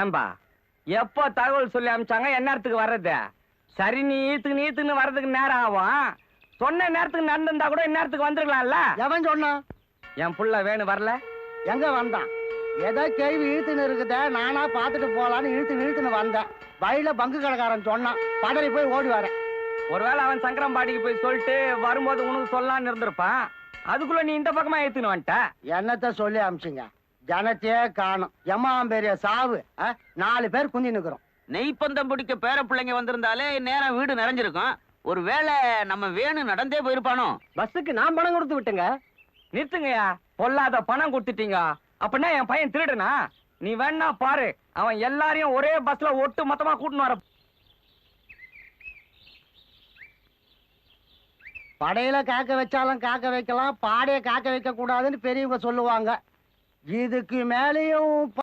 ஏன்பா எப்போ தகவல் சொல்லி அமிச்சாங்க என்ன நேரத்துக்கு வர்றது? சரி, நீ ஈத்துக்குன்னு வர்றதுக்கு நேரம் ஆகும். சொன்ன நேரத்துக்கு நடந்திருந்தா கூட இந்நேரத்துக்கு வந்துருக்கலாம்ல. எவன் சொன்னான்? என் புள்ள வேணும் வரல. எங்க வந்தான்? ஏதோ கேள்வி இழுத்துன்னு இருக்குத, நானா பாத்துட்டு போலான்னு இழுத்துன்னு வந்தேன். வயல பங்கு கடைக்காரன் சொன்னான், பதறி போய் ஓடி வரேன். ஒருவேளை அவன் சங்கரம்பாடிக்கு போய் சொல்லிட்டு வரும்போது உனக்கு சொல்லலான்னு இருந்திருப்பான். அதுக்குள்ள நீ இந்த பக்கமா ஏத்துன்னு வந்துட்ட. என்னத்த சொல்லி அமிச்சிங்க? ஜனத்தையே காணும். எம்மாம்பேரிய சாவு. 4 பேர் குந்தி நிக்கிறோம். நெய்ப்பந்தம் பிடிக்க பேர பிள்ளைங்க வந்திருந்தாலே நேரம் வீடு நிறைஞ்சிருக்கும். ஒருவேளை நம்ம வேணு நடந்தே போயிருப்பானோ? பஸ்ஸுக்கு நான் பணம் கொடுத்து விட்டுங்க. நிறுத்துங்கய்யா, பொல்லாத பணம் கொடுத்துட்டீங்க. அப்படின்னா என் பையன் திருடுனா? நீ வேணா பாரு, அவன் எல்லாரையும் ஒரே பஸ்ல ஒட்டு மொத்தமா கூட்டின்னு வர. படையில காக்க வச்சாலும் காக்க வைக்கலாம், பாடைய காக்க வைக்க கூடாதுன்னு பெரியவங்க சொல்லுவாங்க. இதுக்கு மேலேயும்